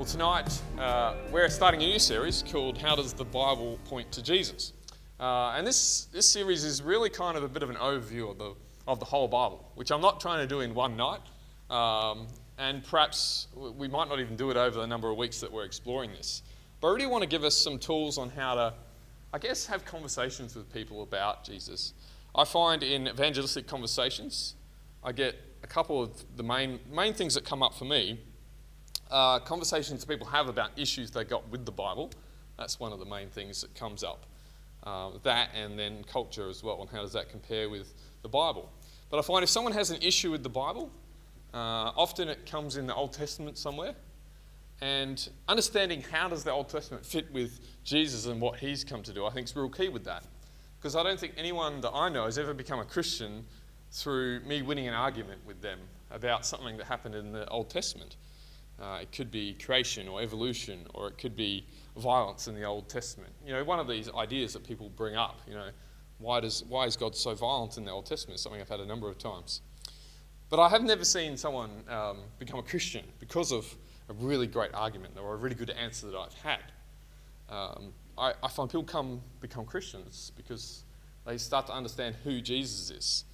tonight we're starting a new series called How Does the Bible Point to Jesus? And this series is really kind of a bit of an overview of the whole Bible, which I'm not trying to do in one night. And perhaps we might not even do it over the number of weeks that we're exploring this. But I really want to give us some tools on how to, I guess, have conversations with people about Jesus. I find in evangelistic conversations, I get a couple of the main things that come up for me. Conversations people have about issues they got with the Bible. That's one of the main things that comes up. That and then culture as well, and how does that compare with the Bible. But I find if someone has an issue with the Bible, often it comes in the Old Testament somewhere. And understanding how does the Old Testament fit with Jesus and what he's come to do, I think is real key with that. Because I don't think anyone that I know has ever become a Christian through me winning an argument with them about something that happened in the Old Testament. It could be creation or evolution, or it could be violence in the Old Testament. You know, one of these ideas that people bring up, you know, why is God so violent in the Old Testament? It's something I've had a number of times. But I have never seen someone become a Christian because of a really great argument or a really good answer that I've had. I find people become Christians because they start to understand who Jesus is.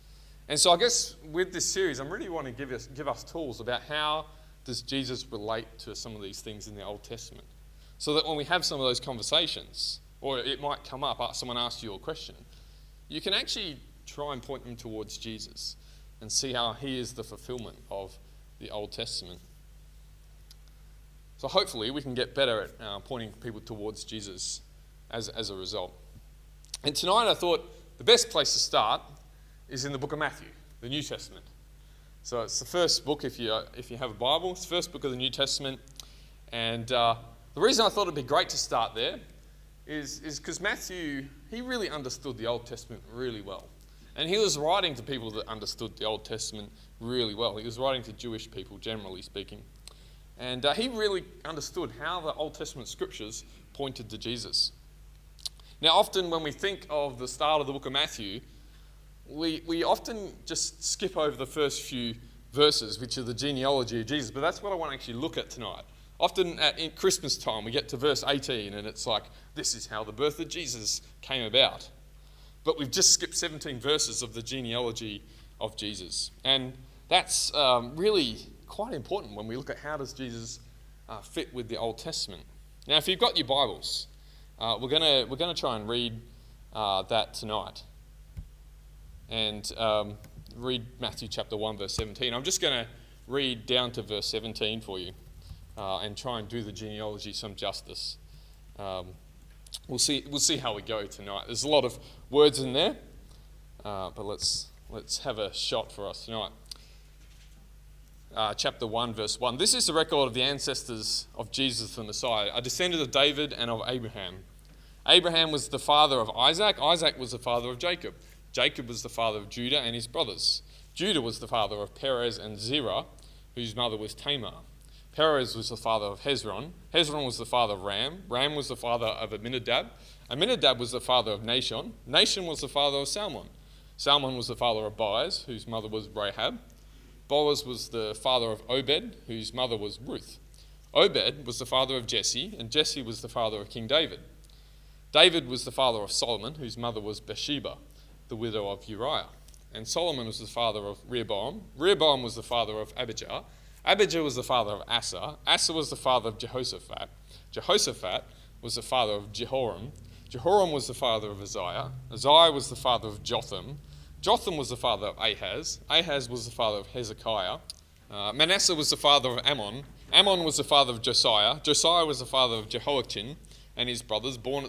And so I guess with this series, I really want to give us tools about how does Jesus relate to some of these things in the Old Testament? So that when we have some of those conversations, or it might come up, someone asks you a question, you can actually try and point them towards Jesus and see how he is the fulfillment of the Old Testament. So hopefully we can get better at pointing people towards Jesus as a result. And tonight I thought the best place to start is in the book of Matthew, the New Testament. So it's the first book, if you have a Bible, it's the first book of the New Testament. And the reason I thought it'd be great to start there is because Matthew, he really understood the Old Testament really well. And he was writing to people that understood the Old Testament really well. He was writing to Jewish people, generally speaking. And he really understood how the Old Testament scriptures pointed to Jesus. Now, often when we think of the start of the book of Matthew, we often just skip over the first few verses, which are the genealogy of Jesus, but that's what I want to actually look at tonight. Often in Christmas time, we get to verse 18, and it's like, this is how the birth of Jesus came about. But we've just skipped 17 verses of the genealogy of Jesus. And that's really quite important when we look at how does Jesus fit with the Old Testament. Now, if you've got your Bibles, we're gonna try and read that tonight. And read Matthew chapter 1, verse 17. I'm just going to read down to verse 17 for you and try and do the genealogy some justice. We'll see how we go tonight. There's a lot of words in there, but let's have a shot for us tonight. Chapter 1, verse 1. This is the record of the ancestors of Jesus the Messiah, a descendant of David and of Abraham. Abraham was the father of Isaac. Isaac was the father of Jacob. Jacob was the father of Judah and his brothers. Judah was the father of Perez and Zerah, whose mother was Tamar. Perez was the father of Hezron. Hezron was the father of Ram. Ram was the father of Amminadab. Amminadab was the father of Nahshon. Nahshon was the father of Salmon. Salmon was the father of Boaz, whose mother was Rahab. Boaz was the father of Obed, whose mother was Ruth. Obed was the father of Jesse, and Jesse was the father of King David. David was the father of Solomon, whose mother was Bathsheba, the widow of Uriah. And Solomon was the father of Rehoboam. Rehoboam was the father of Abijah. Abijah was the father of Asa. Asa was the father of Jehoshaphat. Jehoshaphat was the father of Jehoram. Jehoram was the father of Uzziah. Uzziah was the father of Jotham. Jotham was the father of Ahaz. Ahaz was the father of Hezekiah. Manasseh was the father of Ammon. Ammon was the father of Josiah. Josiah was the father of Jehoiachin and his brothers, born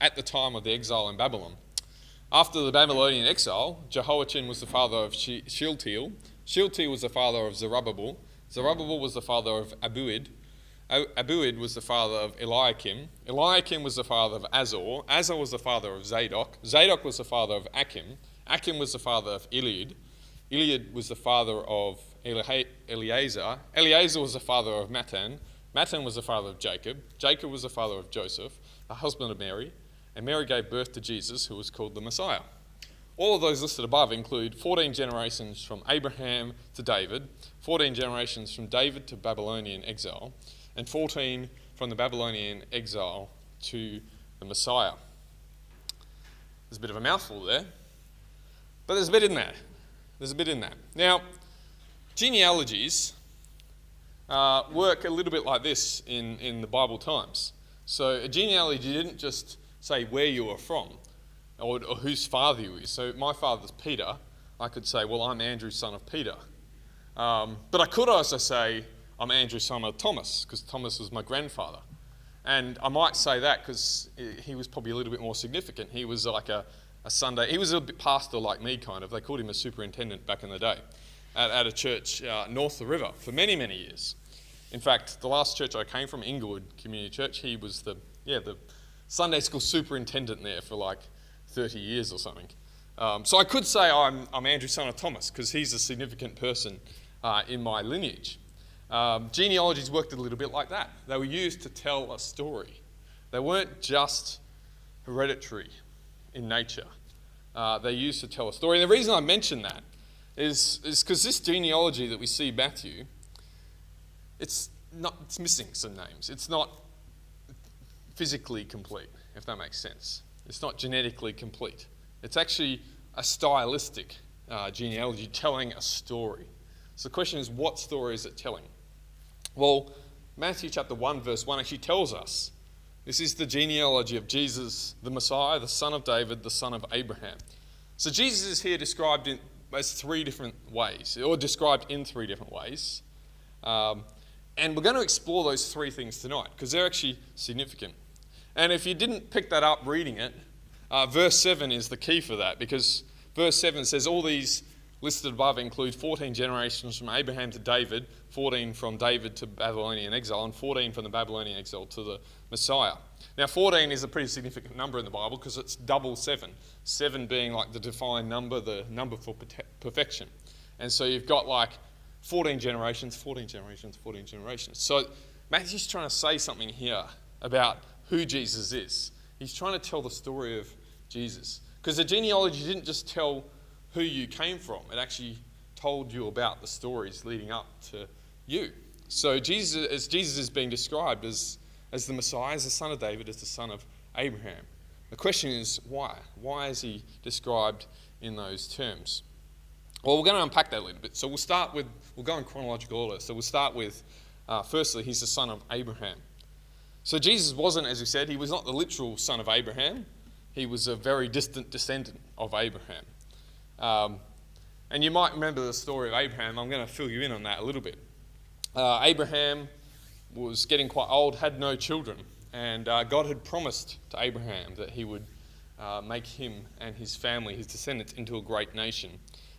at the time of the exile in Babylon. After the Babylonian exile, Jehoiachin was the father of Shealtiel. Shealtiel was the father of Zerubbabel. Zerubbabel was the father of Abuid. Abuid was the father of Eliakim. Eliakim was the father of Azor. Azor was the father of Zadok. Zadok was the father of Achim. Achim was the father of Eliud. Eliud was the father of Eleazar. Eleazar was the father of Matan. Matan was the father of Jacob. Jacob was the father of Joseph, the husband of Mary. And Mary gave birth to Jesus, who was called the Messiah. all of those listed above include 14 generations from Abraham to David, 14 generations from David to Babylonian exile, and 14 from the Babylonian exile to the Messiah. There's a bit of a mouthful there, but there's a bit in that. Now, genealogies work a little bit like this in the Bible times. So a genealogy didn't just say where you are from or whose father you is. So my father's Peter. I could say, well, I'm Andrew, son of Peter. But I could also say, I'm Andrew, son of Thomas, because Thomas was my grandfather. And I might say that because he was probably a little bit more significant. He was like a Sunday, he was a bit pastor like me, kind of. They called him a superintendent back in the day at a church north of the river for many, many years. In fact, the last church I came from, Inglewood Community Church, he was the Sunday school superintendent there for like 30 years or something. So I could say I'm Andrew, son of Thomas, because he's a significant person in my lineage. Genealogies worked a little bit like that. They were used to tell a story. They weren't just hereditary in nature. They used to tell a story. And the reason I mention that is because this genealogy that we see Matthew, it's missing some names. It's not physically complete, if that makes sense. It's not genetically complete. It's actually a stylistic genealogy telling a story. So the question is, what story is it telling? Well, Matthew chapter 1, verse 1 actually tells us this is the genealogy of Jesus, the Messiah, the son of David, the son of Abraham. So Jesus is here described in 3 different ways, or described in 3 different ways. And we're going to explore those 3 things tonight because they're actually significant. And if you didn't pick that up reading it, verse 7 is the key for that, because verse 7 says all these listed above include 14 generations from Abraham to David, 14 from David to Babylonian exile, and 14 from the Babylonian exile to the Messiah. Now 14 is a pretty significant number in the Bible because it's double 7. 7 being like the defined number, the number for perfection. And so you've got like 14 generations. So Matthew's trying to say something here about who Jesus is. He's trying to tell the story of Jesus. Because the genealogy didn't just tell who you came from. It actually told you about the stories leading up to you. So Jesus is being described as the Messiah, as the son of David, as the son of Abraham. The question is, why? Why is he described in those terms? Well, we're going to unpack that a little bit. So we'll go in chronological order. So we'll start with, firstly, he's the son of Abraham. So Jesus wasn't, as we said, he was not the literal son of Abraham. He was a very distant descendant of Abraham. And you might remember the story of Abraham. I'm going to fill you in on that a little bit. Abraham was getting quite old, had no children, and God had promised to Abraham that he would make him and his family, his descendants, into a great nation.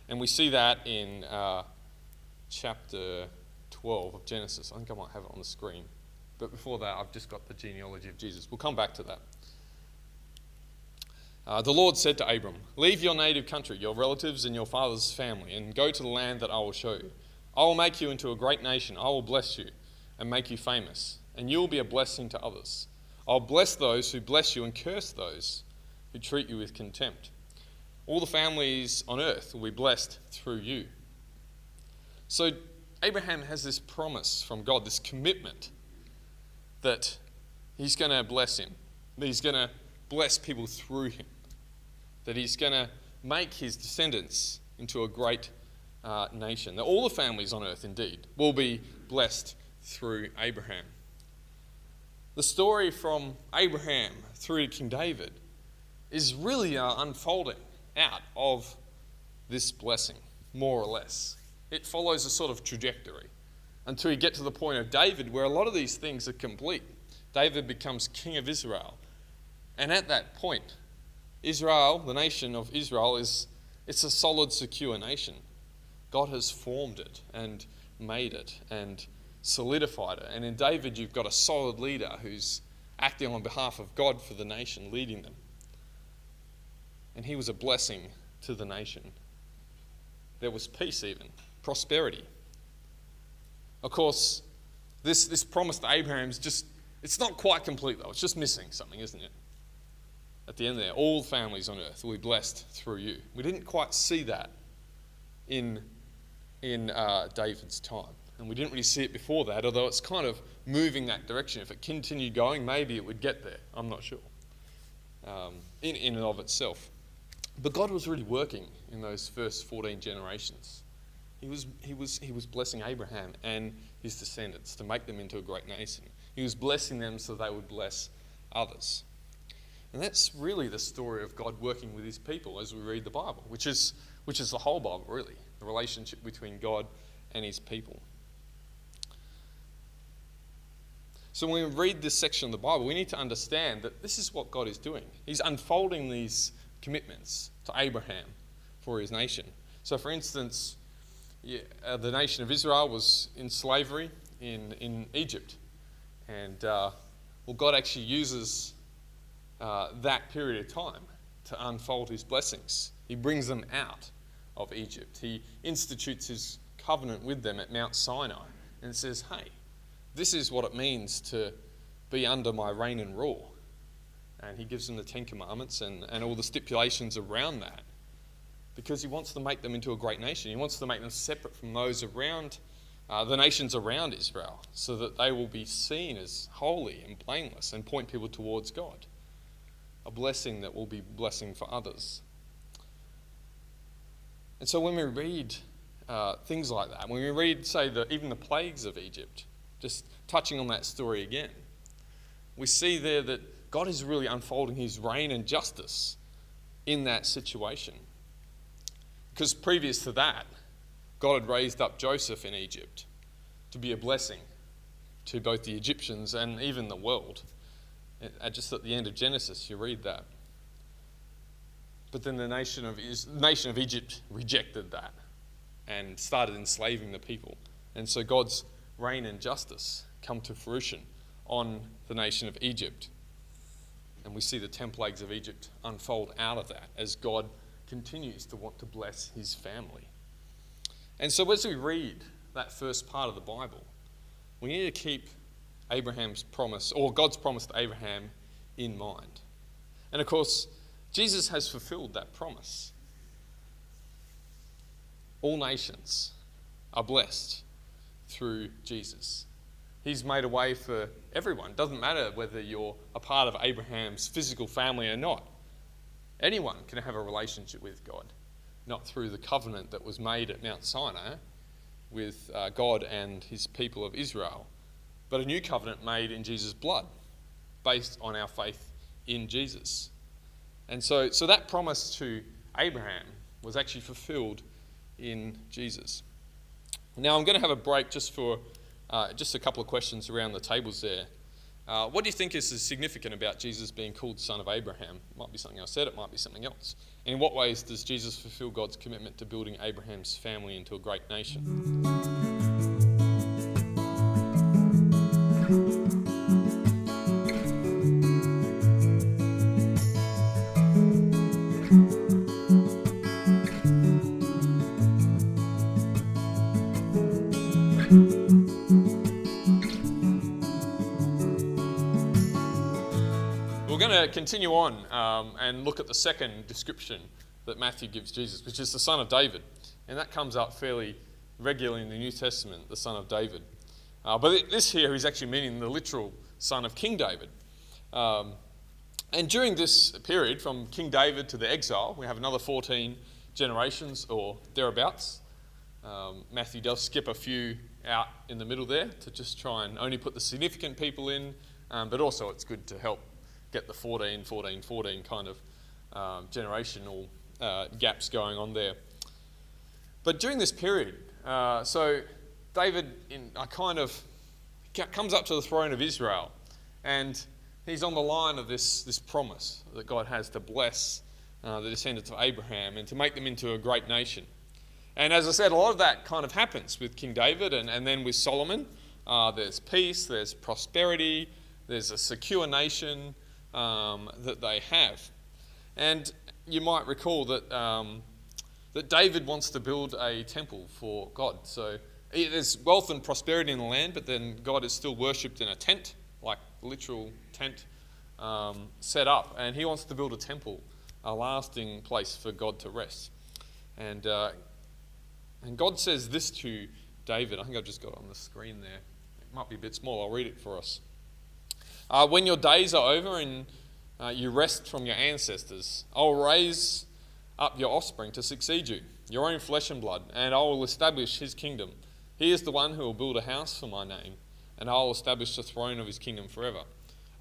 And we see that in chapter 12 of Genesis. I think I might have it on the screen. But before that, I've just got the genealogy of Jesus. We'll come back to that. The Lord said to Abram, "Leave your native country, your relatives and your father's family, and go to the land that I will show you. I will make you into a great nation. I will bless you and make you famous, and you will be a blessing to others. I'll bless those who bless you and curse those who treat you with contempt. All the families on earth will be blessed through you." So Abraham has this promise from God, this commitment that he's going to bless him, that he's going to bless people through him, that he's going to make his descendants into a great nation, that all the families on earth indeed will be blessed through Abraham. The story from Abraham through to King David is really unfolding out of this blessing, more or less. It follows a sort of trajectory until you get to the point of David where a lot of these things are complete. David becomes king of Israel. And at that point, Israel, the nation of Israel, it's a solid, secure nation. God has formed it and made it and solidified it. And in David, you've got a solid leader who's acting on behalf of God for the nation, leading them. And he was a blessing to the nation. There was peace even, prosperity. Of course, this promise to Abraham is it's not quite complete though. It's just missing something, isn't it? at the end there, all families on earth will be blessed through you. We didn't quite see that in David's time. And we didn't really see it before that, although it's kind of moving that direction. If it continued going, maybe it would get there. I'm not sure. In and of itself. But God was really working in those first 14 generations. He was blessing Abraham and his descendants to make them into a great nation. He was blessing them so they would bless others. And that's really the story of God working with his people as we read the Bible, which is the whole Bible, really, the relationship between God and his people. So when we read this section of the Bible, we need to understand that this is what God is doing. He's unfolding these commitments to Abraham for his nation. So for instance, the nation of Israel was in slavery in Egypt. And God actually uses that period of time to unfold his blessings. He brings them out of Egypt. He institutes his covenant with them at Mount Sinai and says, hey, this is what it means to be under my reign and rule. And he gives them the 10 Commandments and all the stipulations around that, because he wants to make them into a great nation. He wants to make them separate from those around, the nations around Israel, so that they will be seen as holy and blameless and point people towards God. A blessing that will be blessing for others. And so when we read things like that, when we read, say, even the plagues of Egypt, just touching on that story again, we see there that God is really unfolding his reign and justice in that situation. Because previous to that, God had raised up Joseph in Egypt to be a blessing to both the Egyptians and even the world. Just at the end of Genesis, you read that. But then the nation of Egypt rejected that and started enslaving the people. And so God's reign and justice come to fruition on the nation of Egypt. And we see the 10 plagues of Egypt unfold out of that as God continues to want to bless his family. And so as we read that first part of the Bible, we need to keep Abraham's promise, or God's promise to Abraham, in mind. And of course, Jesus has fulfilled that promise. All nations are blessed through Jesus. He's made a way for everyone. It doesn't matter whether you're a part of Abraham's physical family or not. Anyone can have a relationship with God, not through the covenant that was made at Mount Sinai with God and his people of Israel, but a new covenant made in Jesus' blood, based on our faith in Jesus. And so that promise to Abraham was actually fulfilled in Jesus. Now I'm going to have a break just for just a couple of questions around the tables there. What do you think is significant about Jesus being called Son of Abraham? It might be something I said, it might be something else. And in what ways does Jesus fulfill God's commitment to building Abraham's family into a great nation? We're going to continue on and look at the second description that Matthew gives Jesus, which is the Son of David. And that comes up fairly regularly in the New Testament, the Son of David. But this here is actually meaning the literal son of King David. And during this period, from King David to the exile, we have another 14 generations or thereabouts. Matthew does skip a few out in the middle there to just try and only put the significant people in, but also it's good to help get the 14 kind of generational gaps going on there. But during this period, so David comes up to the throne of Israel, and he's on the line of this promise that God has to bless the descendants of Abraham and to make them into a great nation. And as I said, a lot of that kind of happens with King David and then with Solomon. There's peace, there's prosperity, there's a secure nation that they have. And you might recall that that David wants to build a temple for God. So there's wealth and prosperity in the land, but then God is still worshipped in a tent, like literal tent set up, and he wants to build a temple, a lasting place for God to rest. And God says this to David. I think I've just got it on the screen there. It might be a bit small. I'll read it for us. When your days are over and you rest from your ancestors, I'll raise up your offspring to succeed you, your own flesh and blood, and I will establish his kingdom. He is the one who will build a house for my name, and I will establish the throne of his kingdom forever.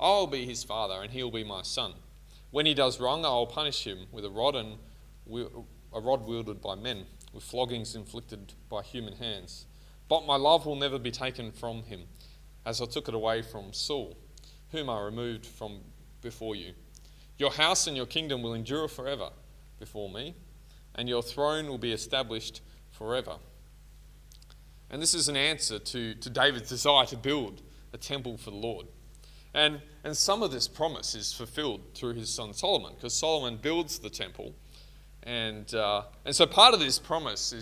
I will be his father, and he will be my son. When he does wrong, I will punish him with a rod wielded by men, with floggings inflicted by human hands. But my love will never be taken from him, as I took it away from Saul, whom I removed from before you. Your house and your kingdom will endure forever before me, and your throne will be established forever. And this is an answer to David's desire to build a temple for the Lord. And some of this promise is fulfilled through his son Solomon, because Solomon builds the temple. And so part of this promise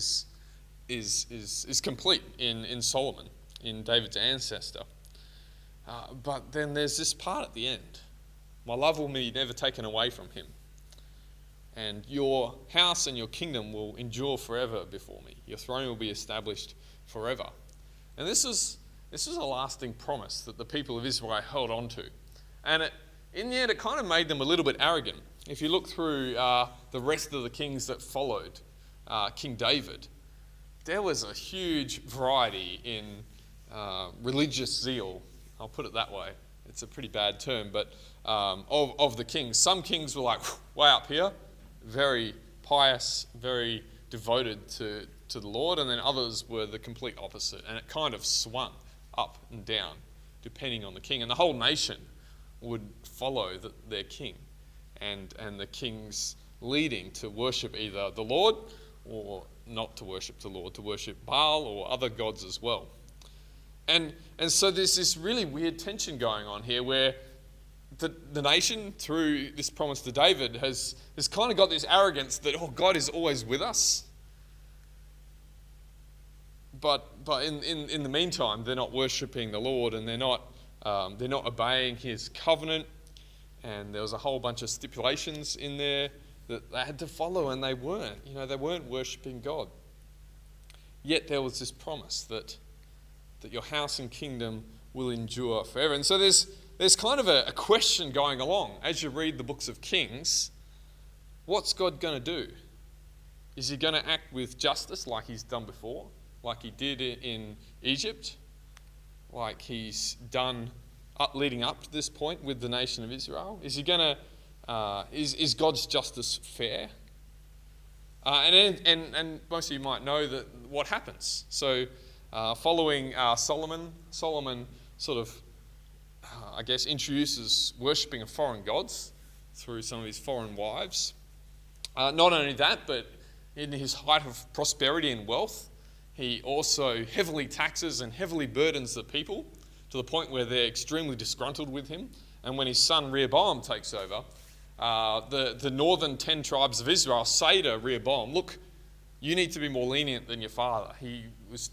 is complete in Solomon, in David's ancestor. But then there's this part at the end. My love will be never taken away from him. And your house and your kingdom will endure forever before me. Your throne will be established forever. And this is a lasting promise that the people of Israel held on to. And in the end, it kind of made them a little bit arrogant. If you look through the rest of the kings that followed King David, there was a huge variety in religious zeal. I'll put it that way. It's a pretty bad term, but of the kings. Some kings were like way up here, very pious, very devoted to the Lord, and then others were the complete opposite. And it kind of swung up and down depending on the king. And the whole nation would follow their king and the king's leading to worship either the Lord or not to worship the Lord, to worship Baal or other gods as well. And so there's this really weird tension going on here where the nation, through this promise to David, has kind of got this arrogance that, God is always with us. But in the meantime, they're not worshipping the Lord, and they're not obeying his covenant. And there was a whole bunch of stipulations in there that they had to follow, and they weren't worshipping God. Yet there was this promise that your house and kingdom will endure forever. And so there's kind of a question going along as you read the books of Kings. What's God going to do? Is he going to act with justice like he's done before? Like he did in Egypt? Like he's done leading up to this point with the nation of Israel? Is he going to... is God's justice fair? And most of you might know that what happens. So following Solomon sort of, introduces worshipping of foreign gods through some of his foreign wives. Not only that, but in his height of prosperity and wealth, he also heavily taxes and heavily burdens the people to the point where they're extremely disgruntled with him. And when his son Rehoboam takes over, the northern 10 tribes of Israel say to Rehoboam, look, you need to be more lenient than your father. He was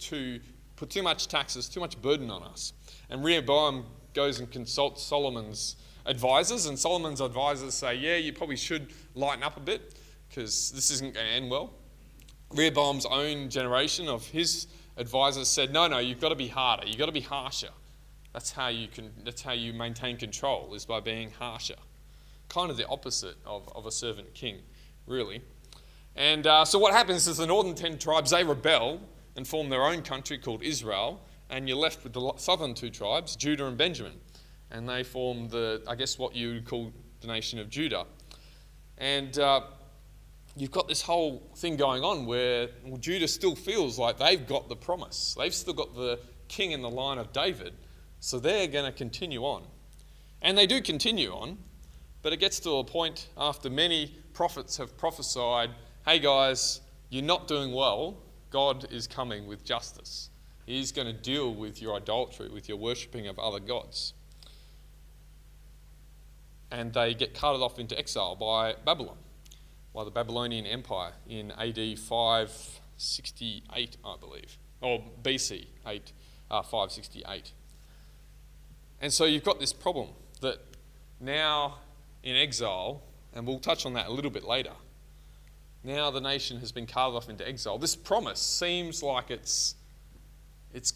put too much taxes, too much burden on us. And Rehoboam goes and consults Solomon's advisors, and Solomon's advisors say, yeah, you probably should lighten up a bit because this isn't going to end well. Rehoboam's own generation of his advisors said, no, you've got to be harder. You've got to be harsher. That's how you maintain control, is by being harsher. Kind of the opposite of a servant king, really. And so what happens is the northern 10 tribes, they rebel and form their own country called Israel, and you're left with the southern 2 tribes, Judah and Benjamin. And they form what you would call the nation of Judah. And you've got this whole thing going on where Judah still feels like they've got the promise. They've still got the king in the line of David, so they're going to continue on. And they do continue on, but it gets to a point after many prophets have prophesied, hey guys, you're not doing well. God is coming with justice. He's going to deal with your idolatry, with your worshipping of other gods. And they get carted off into exile by Babylon, by the Babylonian Empire in AD 568, I believe, or BC 568. And so you've got this problem that now in exile, and we'll touch on that a little bit later. Now the nation has been carved off into exile. This promise seems like it's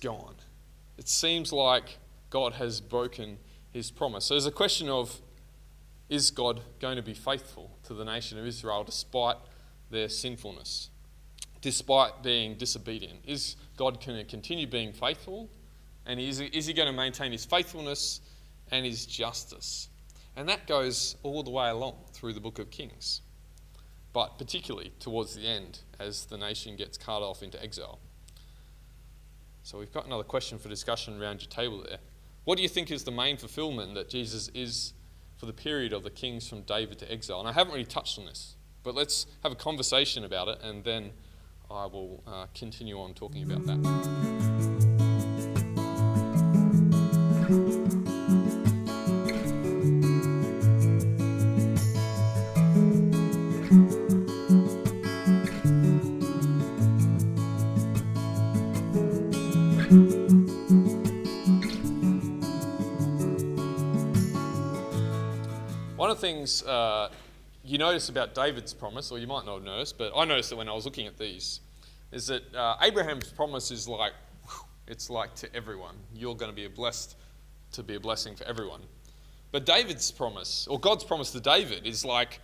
gone. It seems like God has broken his promise. So there's a question of, is God going to be faithful to the nation of Israel despite their sinfulness, despite being disobedient? Is God going to continue being faithful? And is he going to maintain his faithfulness and his justice? And that goes all the way along through the book of Kings, but particularly towards the end as the nation gets cut off into exile. So we've got another question for discussion around your table there. What do you think is the main fulfillment that Jesus is for the period of the kings from David to exile? And I haven't really touched on this, but let's have a conversation about it, and then I will continue on talking about that. One of the things you notice about David's promise, or you might not have noticed, but I noticed it when I was looking at these, is that Abraham's promise is like, it's like to everyone. You're going to be blessed to be a blessing for everyone. But David's promise, or God's promise to David, is like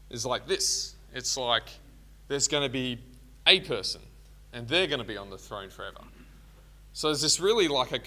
this. It's like there's going to be a person, and they're going to be on the throne forever. So there's this really like a